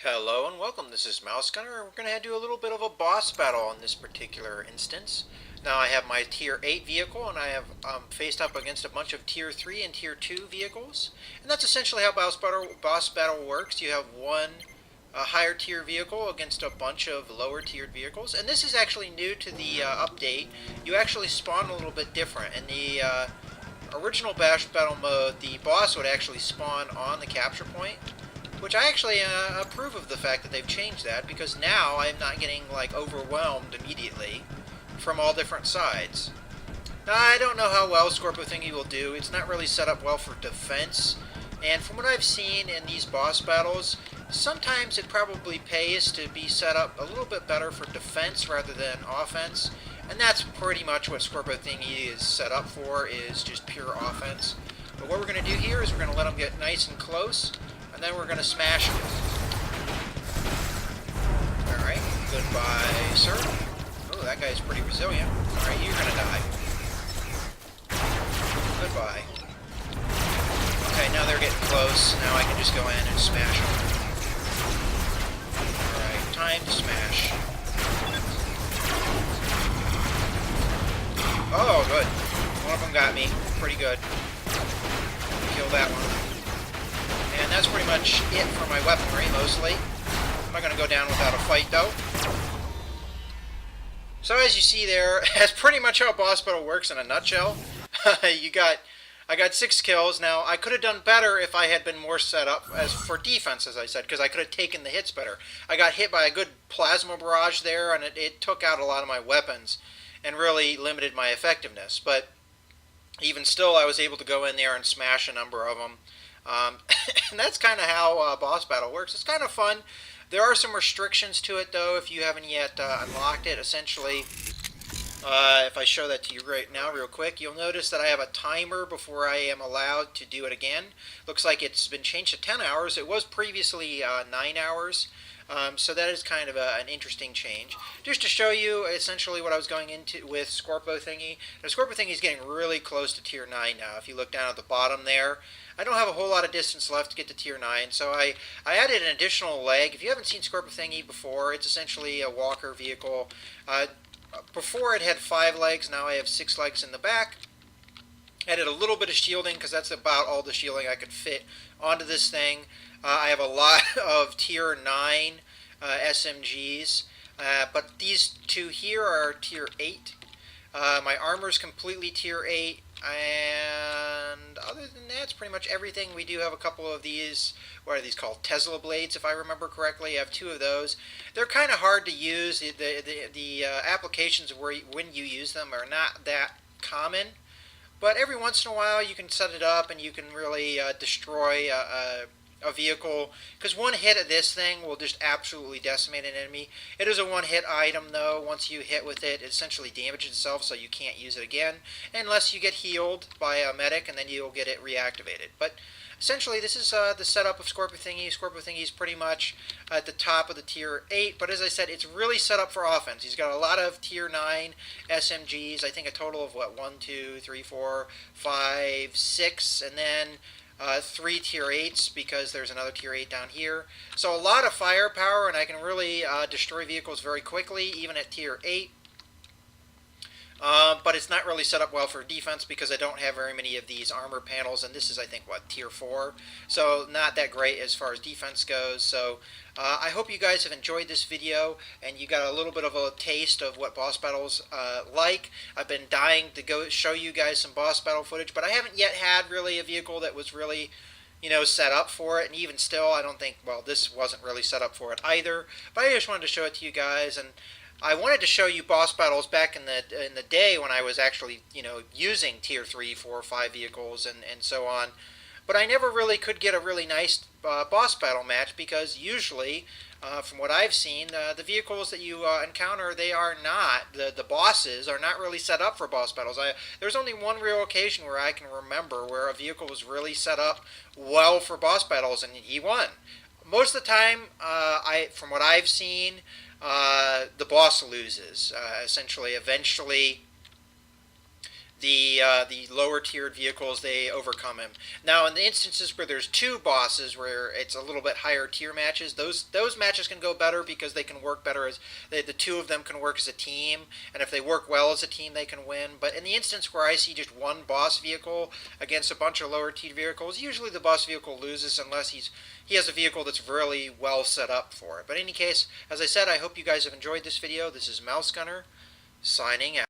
Hello and welcome, this is Mouse Gunner, and we're going to do a little bit of a boss battle in this particular instance. Now I have my Tier 8 vehicle, and I have faced up against a bunch of Tier 3 and Tier 2 vehicles. And that's essentially how boss battle works. You have one higher tier vehicle against a bunch of lower tiered vehicles. And this is actually new to the update. You actually spawn a little bit different. In the original Bash Battle mode, the boss would actually spawn on the capture point, which I actually approve of the fact that they've changed that, because now I'm not getting like overwhelmed immediately from all different sides. Now, I don't know how well Scorpio Thingy will do. It's not really set up well for defense, and from what I've seen in these boss battles, sometimes it probably pays to be set up a little bit better for defense rather than offense, and that's pretty much what Scorpio Thingy is set up for, is just pure offense. But what we're going to do here is we're going to let them get nice and close, and then we're going to smash him. Alright, goodbye, sir. Oh, that guy's pretty resilient. Alright, you're going to die. Goodbye. Okay, now they're getting close. Now I can just go in and smash them. Alright, time to smash. Oh, good. One of them got me. Pretty good. Kill that one. And that's pretty much it for my weaponry, mostly. I'm not going to go down without a fight, though. So as you see there, that's pretty much how boss battle works in a nutshell. I got 6 kills. Now, I could have done better if I had been more set up as for defense, as I said, because I could have taken the hits better. I got hit by a good plasma barrage there, and it took out a lot of my weapons and really limited my effectiveness. But even still, I was able to go in there and smash a number of them. And that's kind of how boss battle works. It's kind of fun. There are some restrictions to it, though, if you haven't yet unlocked it. Essentially, if I show that to you right now real quick, you'll notice that I have a timer before I am allowed to do it again. Looks like it's been changed to 10 hours. It was previously 9 hours. So that is kind of an interesting change. Just to show you essentially what I was going into with Scorpio Thingy. The Scorpio Thingy is getting really close to Tier 9 now. If you look down at the bottom there, I don't have a whole lot of distance left to get to Tier 9, so I added an additional leg. If you haven't seen Scorpio Thingy before, it's essentially a walker vehicle. Before it had 5 legs, now I have 6 legs in the back. Added a little bit of shielding, because that's about all the shielding I could fit onto this thing. I have a lot of Tier 9 SMGs, but these two here are Tier 8. My armor is completely Tier 8, and other than that, it's pretty much everything. We do have a couple of these, what are these called? Tesla blades, if I remember correctly. I have 2 of those. They're kind of hard to use. The applications when you use them are not that common. But every once in a while, you can set it up and you can really destroy a vehicle, because one hit of this thing will just absolutely decimate an enemy. It is a one-hit item, though. Once you hit with it, it essentially damages itself, so you can't use it again, unless you get healed by a medic, and then you'll get it reactivated. But essentially, this is the setup of Scorpio Thingy. Scorpio Thingy is pretty much at the top of the Tier 8, but as I said, it's really set up for offense. He's got a lot of Tier 9 SMGs. I think a total of, 1, 2, 3, 4, 5, 6, and then 3 Tier 8s, because there's another Tier 8 down here. So a lot of firepower, and I can really destroy vehicles very quickly, even at Tier 8. But it's not really set up well for defense, because I don't have very many of these armor panels, and this is, I think, Tier 4. So not that great as far as defense goes. So I hope you guys have enjoyed this video, and you got a little bit of a taste of what boss battles like. I've been dying to go show you guys some boss battle footage, but I haven't yet had really a vehicle that was really, set up for it. And even still, I don't think, this wasn't really set up for it either. But I just wanted to show it to you guys, and I wanted to show you boss battles back in the day when I was actually, using Tier 3, 4, 5 vehicles and so on. But I never really could get a really nice boss battle match, because usually, from what I've seen, the vehicles that you encounter, they are not, the bosses are not really set up for boss battles. There's only one real occasion where I can remember where a vehicle was really set up well for boss battles, and he won. Most of the time, from what I've seen, the boss loses. Essentially, eventually, the lower tiered vehicles, they overcome him. Now, in the instances where there's two bosses, where it's a little bit higher tier matches, those matches can go better because they can work better as the two of them can work as a team, and if they work well as a team, they can win. But in the instance where I see just one boss vehicle against a bunch of lower tier vehicles, usually the boss vehicle loses unless he has a vehicle that's really well set up for it. But in any case, as I said, I hope you guys have enjoyed this video. This is Mouse Gunner signing out.